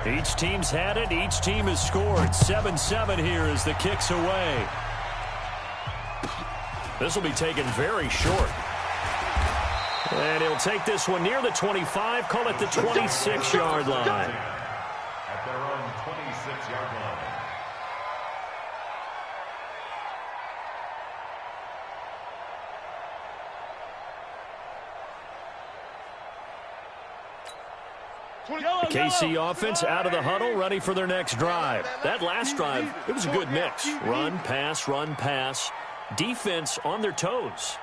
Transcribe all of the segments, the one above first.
Each team's had it. Each team has scored. 7-7 here as the kick's away. This will be taken very short. And he'll take this one near the 25, call it the 26-yard line. At their own 26-yard line. The KC offense out of the huddle, ready for their next drive. That last drive, it was a good mix. Run, pass, defense on their toes.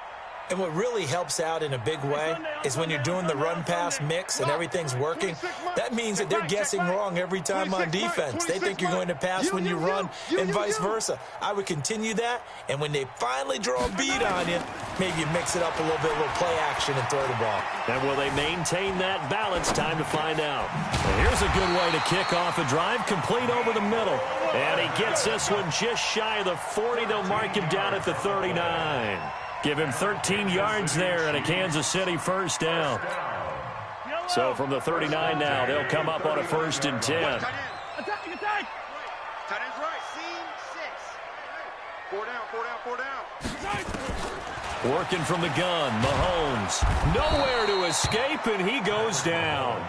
And what really helps out in a big way is when you're doing the run-pass mix and everything's working, that means that they're guessing wrong every time on defense. They think you're going to pass when you run and vice versa. I would continue that, and when they finally draw a beat on you, maybe you mix it up a little bit, a little play action and throw the ball. And will they maintain that balance? Time to find out. And here's a good way to kick off a drive, complete over the middle. And he gets this one just shy of the 40. They'll mark him down at the 39. Give him 13 yards there and a Kansas City first down. So from the 39 now, they'll come up on a 1st and 10. Attack. Tight end's right. Seam 6. 4 down. Working from the gun, Mahomes. Nowhere to escape, and he goes down.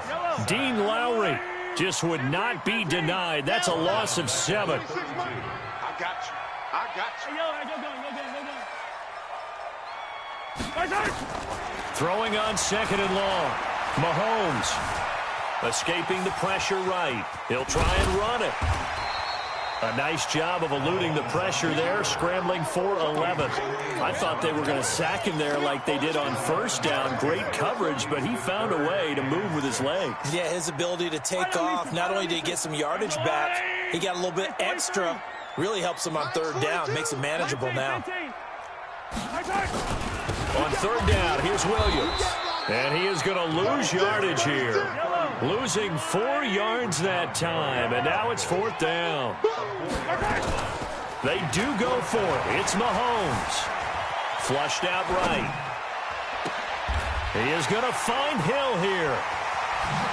Dean Lowry just would not be denied. That's a loss of 7. I got you. Throwing on 2nd and long. Mahomes escaping the pressure right. He'll try and run it. A nice job of eluding the pressure there, scrambling for 11. I thought they were going to sack him there like they did on 1st down. Great coverage, but he found a way to move with his legs. Yeah, his ability to take off, not only did he get some yardage back, he got a little bit extra. Really helps him on 3rd down, makes it manageable now. On 3rd down, here's Williams. And he is going to lose yardage here. Losing 4 yards that time, and now it's 4th down. They do go for it. It's Mahomes. Flushed out right. He is going to find Hill here.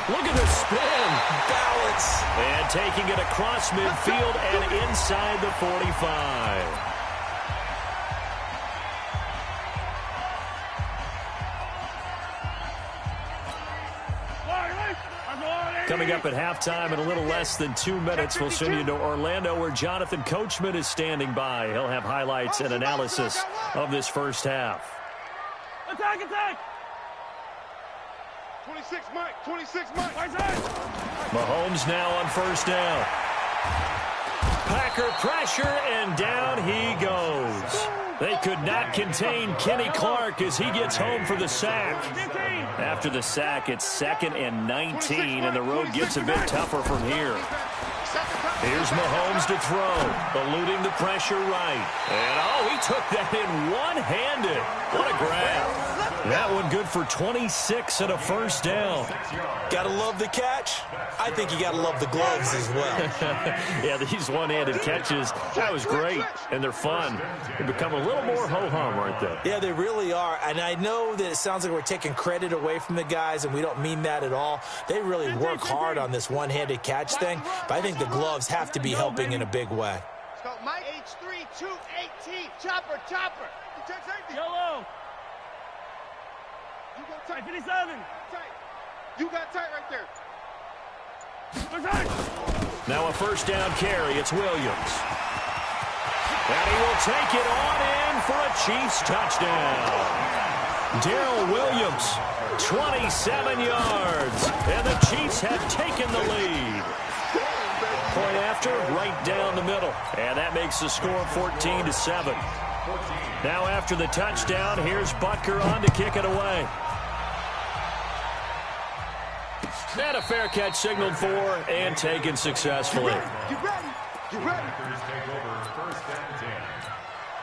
Look at the spin. Balance. And taking it across midfield and inside the 45. Coming up at halftime in a little less than 2 minutes, we'll send you to Orlando where Jonathan Coachman is standing by. He'll have highlights and analysis of this first half. Attack! 26 Mike. Mahomes now on 1st down. Packer pressure, and down he goes. They could not contain Kenny Clark as he gets home for the sack. After the sack, it's 2nd and 19, and the road gets a bit tougher from here. Here's Mahomes to throw, eluding the pressure right. And, he took that in one-handed. What a grab. That one good for 26 and a 1st down. Gotta love the catch. I think you gotta love the gloves as well. Yeah, these one-handed catches, that was great, and they're fun. They become a little more ho-hum, aren't they? Yeah, they really are. And I know that it sounds like we're taking credit away from the guys, and we don't mean that at all. They really work hard on this one-handed catch thing, but I think the gloves have to be helping in a big way. Let's go, Mike. H3, 218. Chopper. Yellow. You go tight. 57. Tight. You got tight right there. Now a 1st down carry. It's Williams. And he will take it on in for a Chiefs touchdown. Darrell Williams, 27 yards. And the Chiefs have taken the lead. Point after, right down the middle. And that makes the score 14-7. Now after the touchdown, here's Butker on to kick it away. And a fair catch signaled for and taken successfully. You ready? Take over 1st and 10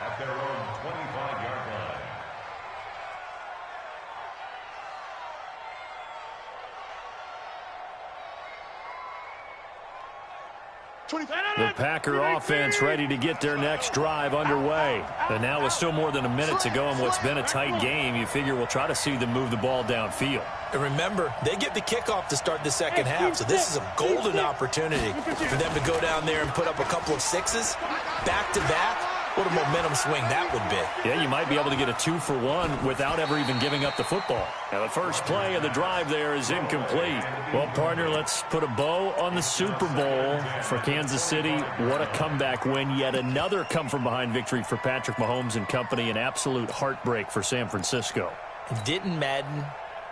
at their own 25-yard line. The Packer offense ready to get their next drive underway. And now with still more than a minute to go in what's been a tight game, you figure we'll try to see them move the ball downfield. And remember, they get the kickoff to start the second half, so this is a golden opportunity for them to go down there and put up a couple of sixes back-to-back. What a momentum swing that would be. Yeah, you might be able to get a 2-for-1 without ever even giving up the football. Now, the first play of the drive there is incomplete. Well, partner, let's put a bow on the Super Bowl for Kansas City. What a comeback win. Yet another come-from-behind victory for Patrick Mahomes and company. An absolute heartbreak for San Francisco. Didn't Madden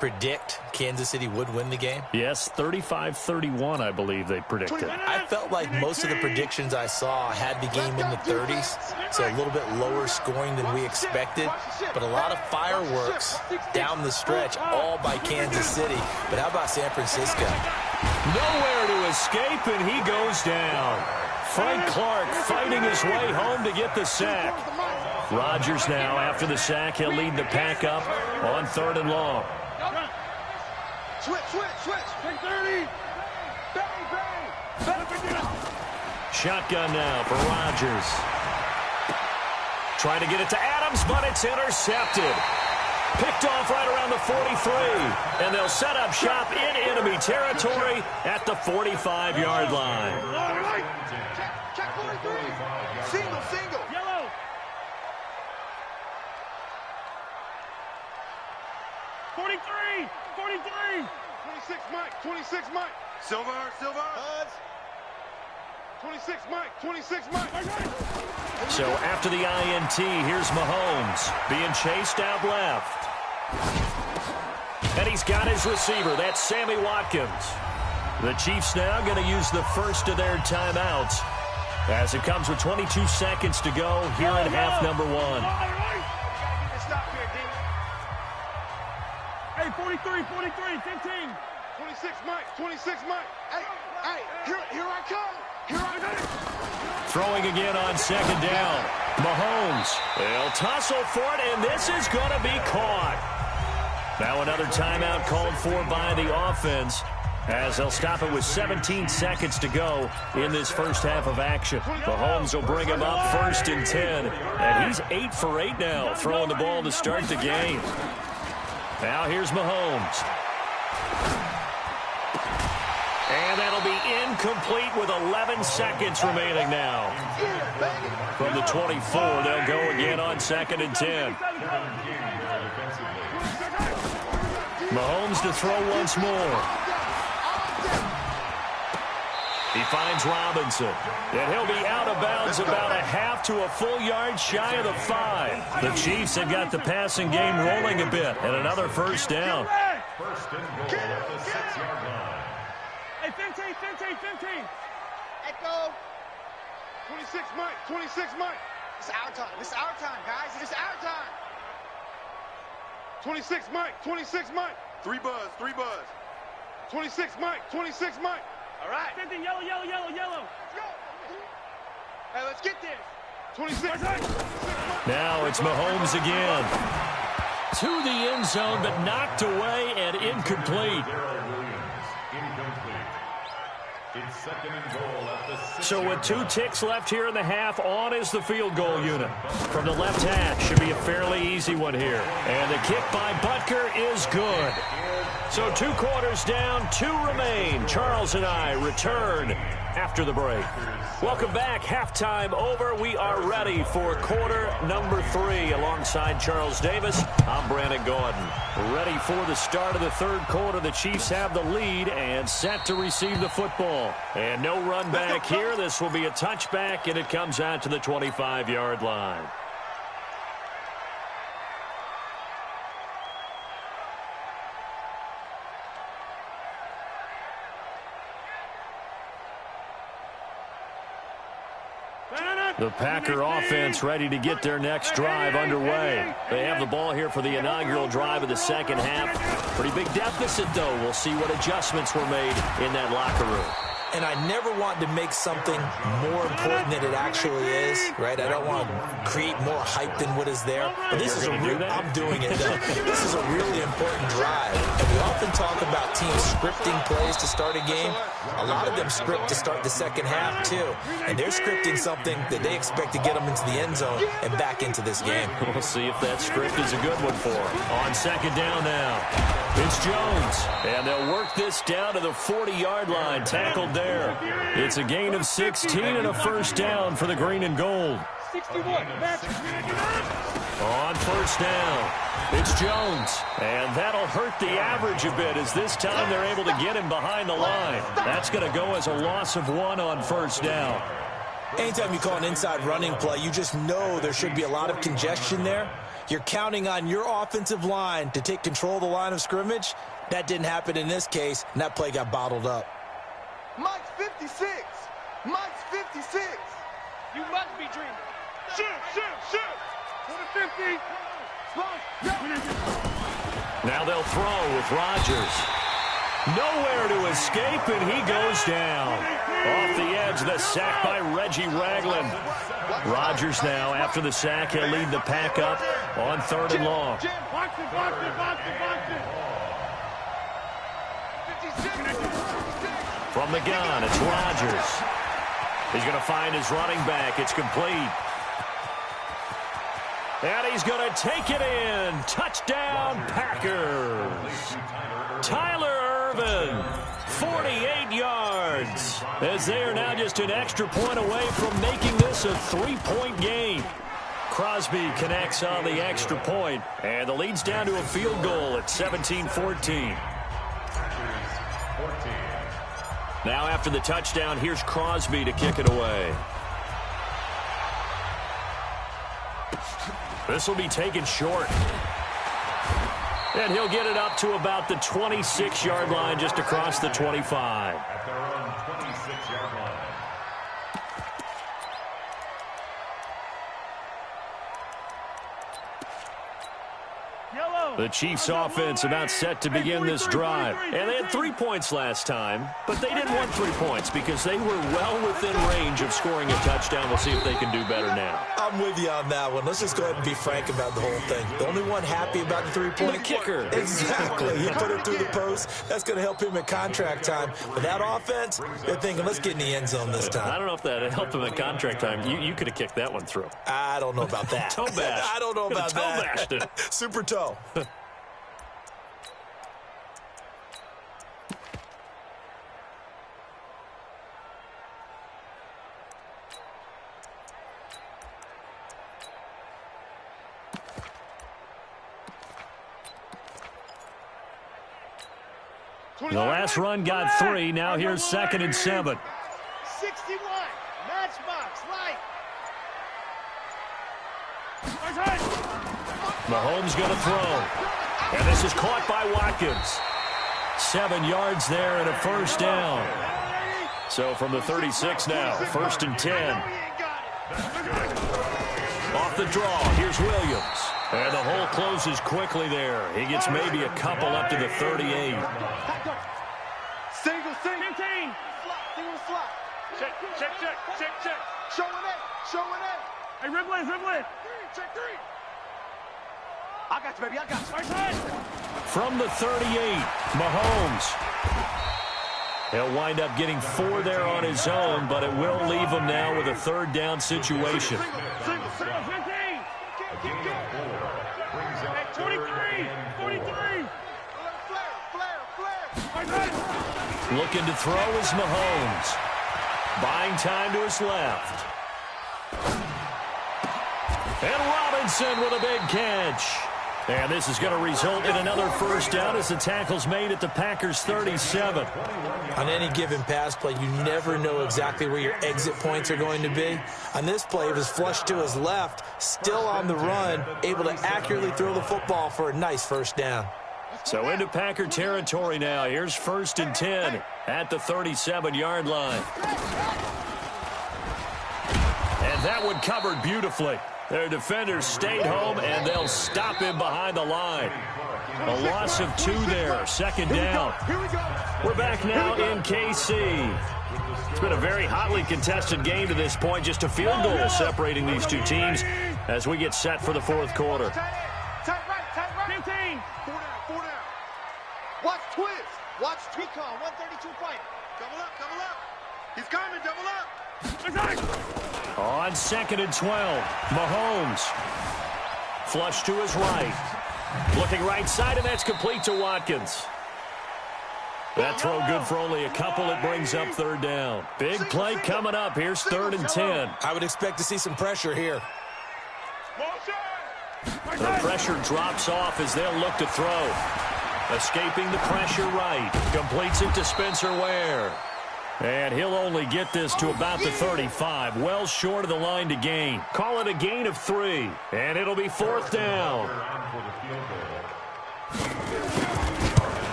predict Kansas City would win the game? Yes, 35-31, I believe they predicted. I felt like most of the predictions I saw had the game in the 30s, so a little bit lower scoring than we expected, but a lot of fireworks down the stretch, all by Kansas City. But how about San Francisco? Nowhere to escape, and he goes down. Frank Clark fighting his way home to get the sack. Rodgers now, after the sack, he'll lead the pack up on 3rd and long. Switch. 30. Bang. Shotgun now for Rodgers. Trying to get it to Adams, but it's intercepted. Picked off right around the 43. And they'll set up shop in enemy territory at the 45-yard line. Check 43. Single. Yellow. 43. 26 Mike. Silver. 26 Mike. So after the INT, here's Mahomes being chased out left. And he's got his receiver. That's Sammy Watkins. The Chiefs now going to use the first of their timeouts as it comes with 22 seconds to go here in half number 1. Stop here, D. Hey, 43, 15. 26 Mike. Hey, here I come. Throwing again on 2nd down. Mahomes. They'll tussle for it, and this is going to be caught. Now another timeout called for by the offense as they'll stop it with 17 seconds to go in this first half of action. Mahomes will bring him up 1st and 10, and he's 8 for 8 now, throwing the ball to start the game. Now here's Mahomes. And that'll be incomplete with 11 seconds remaining now. From the 24, they'll go again on 2nd and 10. Mahomes to throw once more. He finds Robinson. And he'll be out of bounds about a half to a full yard shy of the 5. The Chiefs have got the passing game rolling a bit. And another first down. First and goal at the 6-yard line. Hey, 15. Echo. 26 Mike. It's our time, guys. It's our time. 26 Mike. 3 buzz. 26 Mike. All right. 15, yellow. Let's go. Hey, let's get this. 26 Mike. Now it's Mahomes again. To the end zone, but knocked away and incomplete. It's 2nd and goal at the 6. So with 2 ticks left here in the half, on is the field goal unit. From the left hash, should be a fairly easy one here. And the kick by Butker is good. So 2 quarters down, 2 remain. Charles and I return after the break. Welcome back. Halftime over. We are ready for quarter number 3. Alongside Charles Davis, I'm Brandon Gordon. Ready for the start of the 3rd quarter. The Chiefs have the lead and set to receive the football. And no run back here. This will be a touchback, and it comes out to the 25-yard line. The Packer offense ready to get their next drive underway. They have the ball here for the inaugural drive of the second half. Pretty big deficit, though. We'll see what adjustments were made in that locker room. and I never want to make something more important than it actually is, right? I don't want to create more hype than what is there. But this is I'm doing it, though. This is a really important drive. And we often talk about teams scripting plays to start a game. A lot of them script to start the second half, too. And they're scripting something that they expect to get them into the end zone and back into this game. We'll see if that script is a good one for them. On second down now, it's Jones. And they'll work this down to the 40-yard line, tackled there. It's a gain of 16 and a first down for the green and gold. 61. On first down, it's Jones. And that'll hurt the average a bit as this time they're able to get him behind the line. That's going to go as a loss of 1 on first down. Anytime you call an inside running play, you just know there should be a lot of congestion there. You're counting on your offensive line to take control of the line of scrimmage. That didn't happen in this case, and that play got bottled up. Mike's 56. Mike's 56. You must be dreaming. Shoot, shoot, shoot. To the 50. Now they'll throw with Rodgers. Nowhere to escape, and he goes down. Off the edge, the sack by Reggie Ragland. Rodgers now, after the sack, he'll lead the pack up on 3rd and long. From the gun, it's Rodgers. He's going to find his running back. It's complete. And he's going to take it in. Touchdown, Packers. Tyler Irvin, 48 yards. As they are now just an extra point away from making this a 3-point game. Crosby connects on the extra point, and the lead's down to a field goal at 17-14. Now after the touchdown, here's Crosby to kick it away. This will be taken short. And he'll get it up to about the 26-yard line, just across the 25. At their own 26-yard line. The Chiefs' offense about set to begin this drive. And they had 3 points last time, but they didn't want 3 points because they were well within range of scoring a touchdown. We'll see if they can do better now. I'm with you on that one. Let's just go ahead and be frank about the whole thing. The only one happy about the 3-point kicker. Exactly. He put it through the post. That's going to help him at contract time. But that offense, they're thinking, let's get in the end zone this time. I don't know if that helped him at contract time. You could have kicked that one through. I don't know about that. Toe bash. I don't know about that. Toe bashed it. Super toe. The last run got 3. Now here's 2nd and 7. 61. Matchbox. Light. Mahomes going to throw. And this is caught by Watkins. 7 yards there and a first down. So from the 36 now, 1st and 10. Off the draw, here's Williams. And the hole closes quickly there. He gets maybe a couple up to the 38. Single. 15. Single slot. Check. Showing it. Hey, Riblin. Check 3. I got you, baby. I got you. From the 38, Mahomes. He'll wind up getting 4 there on his own, but it will leave him now with a 3rd down situation. Single. 15. Hey, 43. Flare. Looking to throw is Mahomes. Buying time to his left. And Robinson with a big catch. And this is going to result in another first down as the tackle's made at the Packers' 37. On any given pass play, you never know exactly where your exit points are going to be. On this play, it was flushed to his left, still on the run, able to accurately throw the football for a nice first down. So into Packer territory now. Here's 1st and 10 at the 37-yard line. And that one covered beautifully. Their defenders stayed home, and they'll stop him behind the line. A loss of 2 there. Second down. We're back now in KC. It's been a very hotly contested game to this point. Just a field goal separating these two teams as we get set for the fourth quarter. Tight right. 15. 4 down. Watch twist. Watch Recon. 132 fight. Double up. He's coming. Double up. On 2nd and 12, Mahomes. Flush to his right. Looking right side, and that's complete to Watkins. That throw good for only a couple. It brings up 3rd down. Big play coming up. Here's 3rd and 10. I would expect to see some pressure here. The pressure drops off as they'll look to throw. Escaping the pressure right. Completes it to Spencer Ware. And he'll only get this to about the 35. Well short of the line to gain. Call it a gain of 3. And it'll be 4th down.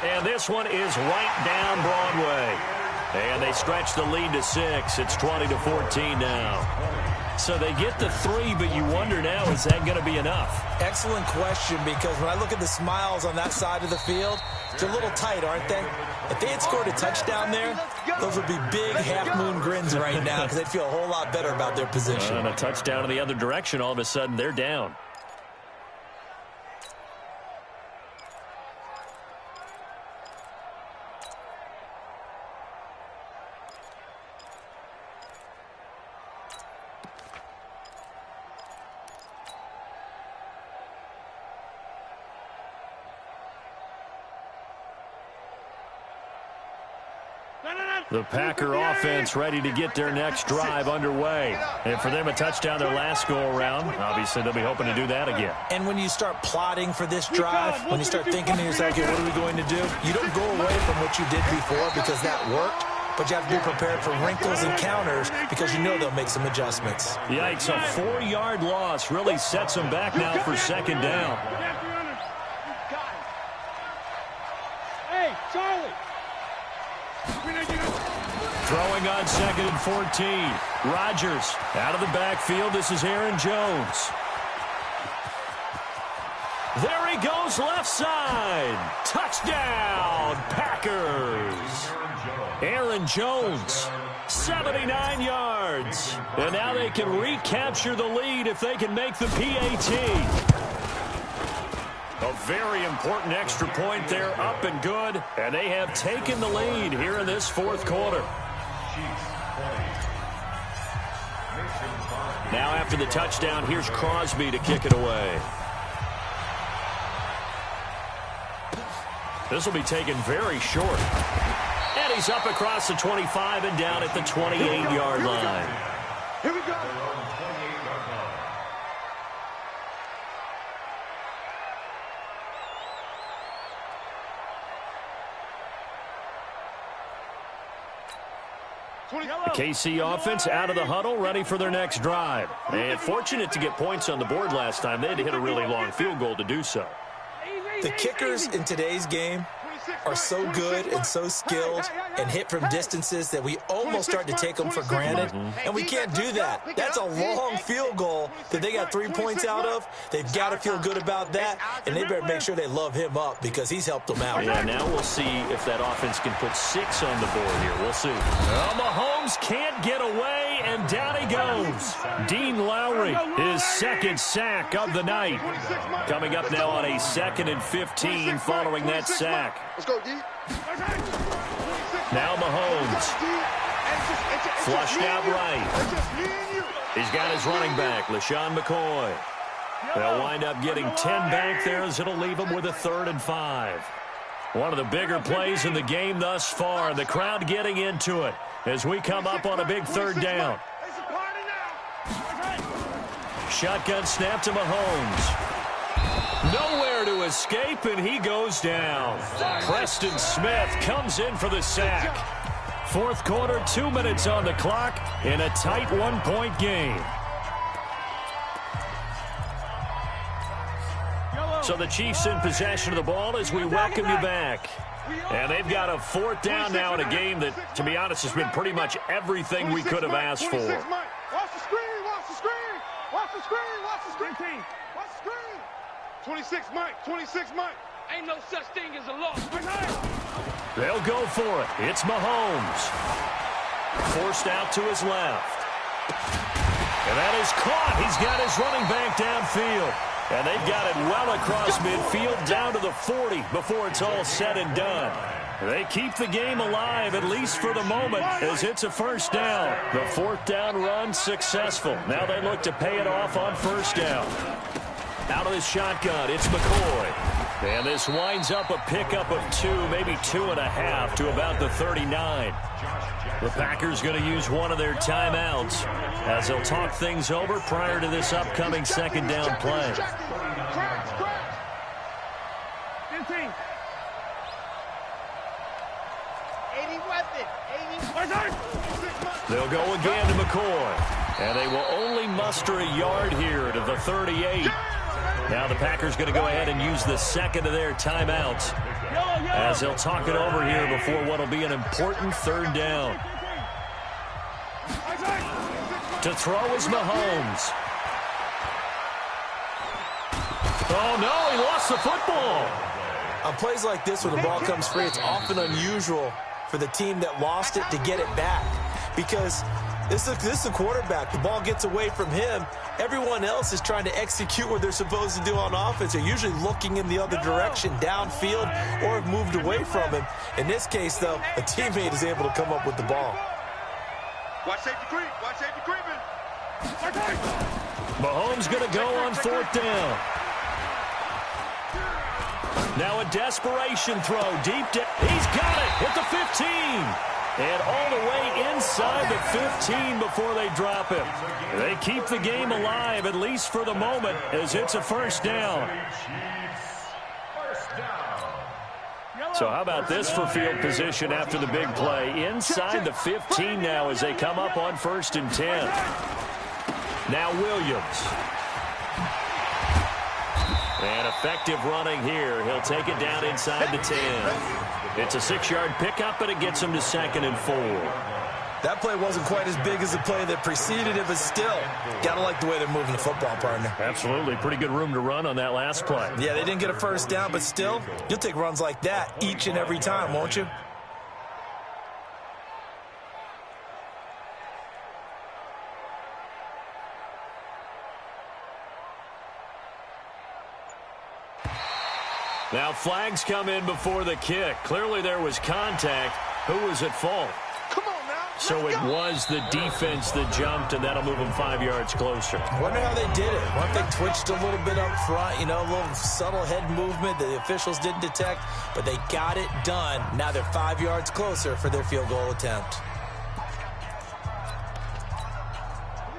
And this one is right down Broadway. And they stretch the lead to 6. It's 20-14 now. So they get the 3, but you wonder now, is that going to be enough? Excellent question, because when I look at the smiles on that side of the field, they're a little tight, aren't they? If they had scored a touchdown there, those would be big half-moon grins right now because they'd feel a whole lot better about their position. And a touchdown in the other direction, all of a sudden they're down. The Packer offense ready to get their next drive underway. And for them, a touchdown their last go-around. Obviously, they'll be hoping to do that again. And when you start plotting for this drive, when you start thinking to yourself, okay, what are we going to do? You don't go away from what you did before because that worked, but you have to be prepared for wrinkles and counters because you know they'll make some adjustments. Yikes, a 4-yard loss really sets them back now for 2nd down. Hey, Charlie. Throwing on 2nd and 14. Rodgers out of the backfield. This is Aaron Jones. There he goes, left side. Touchdown, Packers. Aaron Jones, 79 yards. And now they can recapture the lead if they can make the PAT. A very important extra point there, up and good. And they have taken the lead here in this 4th quarter. Now after the touchdown, here's Crosby to kick it away. This will be taken very short. And he's up across the 25 and down at the 28-yard line. Here we go. The KC offense out of the huddle, ready for their next drive. And fortunate to get points on the board last time. They had to hit a really long field goal to do so. The kickers in today's game are so good and so skilled and hit from distances that we almost start to take them for granted. And we can't do that. That's a long field goal that they got 3 points out of. They've got to feel good about that, and they better make sure they love him up because he's helped them out. Yeah, now we'll see if that offense can put 6 on the board here. We'll see. Well, Mahomes can't get away, and down he goes. Dean Lowry, his 2nd sack of the night. Coming up now on a 2nd and 15 following that sack. Let's go, D. Now Mahomes. Flushed out right. He's got his running back, LaShawn McCoy. They'll wind up getting 10 back there as it'll leave them with a 3rd and 5. One of the bigger plays in the game thus far, and the crowd getting into it as we come up on a big 3rd down. Shotgun snap to Mahomes. Nowhere to escape, and he goes down. Preston Smith comes in for the sack. 4th quarter, 2 minutes on the clock in a tight 1-point game. So the Chiefs in possession of the ball as we welcome you back. And they've got a 4th down now in a game that, to be honest, has been pretty much everything we could have asked for. Watch the screen, watch the screen, watch the screen, watch the screen, watch the screen. 26 Mike. 26 Mike. Ain't no such thing as a loss. They'll go for it. It's Mahomes. Forced out to his left. And that is caught. He's got his running back downfield. And they've got it well across midfield down to the 40 before it's all said and done. They keep the game alive, at least for the moment, as it's a first down. The fourth down run successful. Now they look to pay it off on first down. Out of the shotgun, it's McCoy. And this winds up a pickup of 2, maybe 2.5 to about the 39. The Packers going to use one of their timeouts as they'll talk things over prior to this upcoming second down play. 15. 80 weapon. 80. They'll go again to McCoy. And they will only muster a yard here to the 38. Now the Packers going to go ahead and use the second of their timeouts as they'll talk it over here before what will be an important third down. To throw is Mahomes. Oh, no, he lost the football. On plays like this, when the ball comes free, it's often unusual for the team that lost it to get it back because this is the quarterback. The ball gets away from him. Everyone else is trying to execute what they're supposed to do on offense. They're usually looking in the other direction, downfield, or have moved away from him. In this case, though, a teammate is able to come up with the ball. Watch safety creep. Watch safety creeping. Mahomes going to go on fourth down. Now a desperation throw deep down. He's got it at the 15. And all the way inside the 15 before they drop him. They keep the game alive, at least for the moment, as it's a first down. So how about this for field position after the big play? Inside the 15 now as they come up on 1st and 10. Now Williams. And effective running here. He'll take it down inside the 10. It's a 6-yard pickup, but it gets him to 2nd and 4. That play wasn't quite as big as the play that preceded it, but still, got to like the way they're moving the football, partner. Absolutely. Pretty good room to run on that last play. Yeah, they didn't get a first down, but still, you'll take runs like that each and every time, won't you? Now flags come in before the kick. Clearly there was contact. Who was at fault? Come on now. So it was the defense that jumped, and that'll move them 5 yards closer. Wonder how they did it. What if they twitched a little bit up front, you know, a little subtle head movement that the officials didn't detect, but they got it done. Now they're 5 yards closer for their field goal attempt.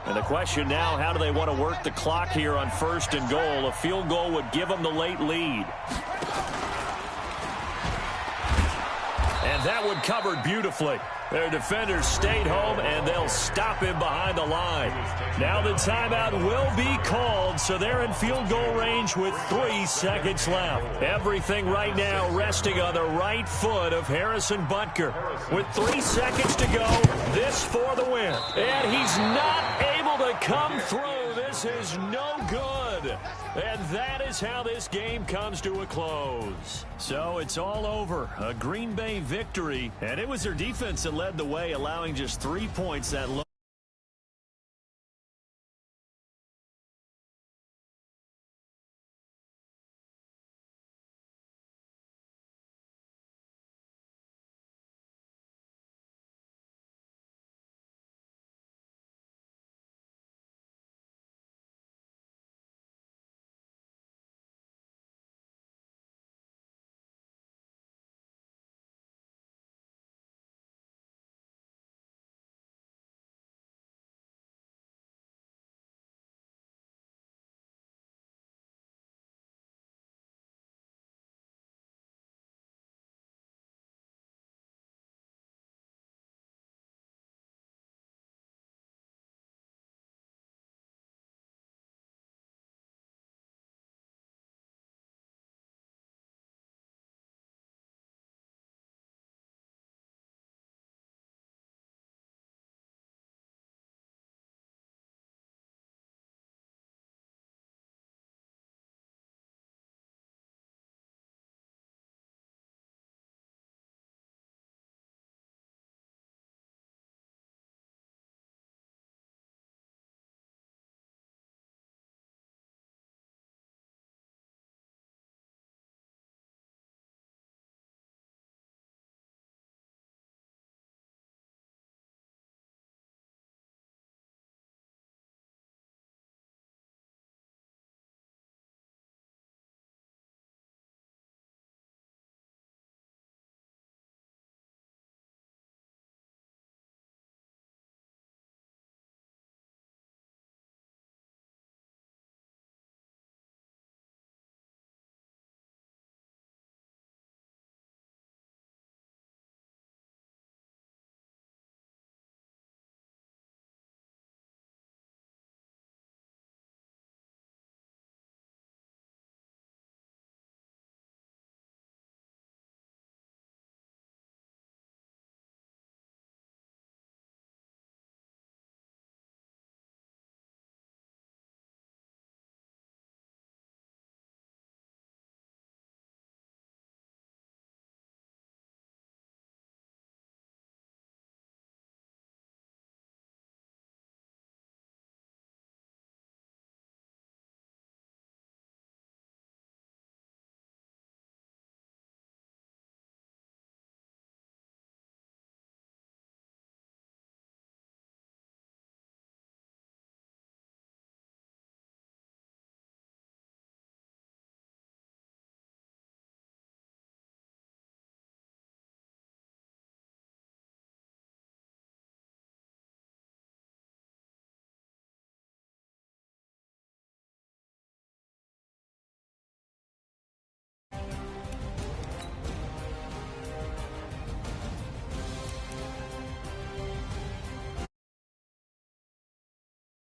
And the question now, how do they want to work the clock here on 1st and goal? A field goal would give them the late lead. And that one covered beautifully. Their defenders stayed home, and they'll stop him behind the line. Now the timeout will be called, so they're in field goal range with 3 seconds left. Everything right now resting on the right foot of Harrison Butker. With 3 seconds to go, this for the win. And he's not able to come through. This is no good. And that is how this game comes to a close. So it's all over. A Green Bay victory. And it was their defense that led the way, allowing just 3 points that low.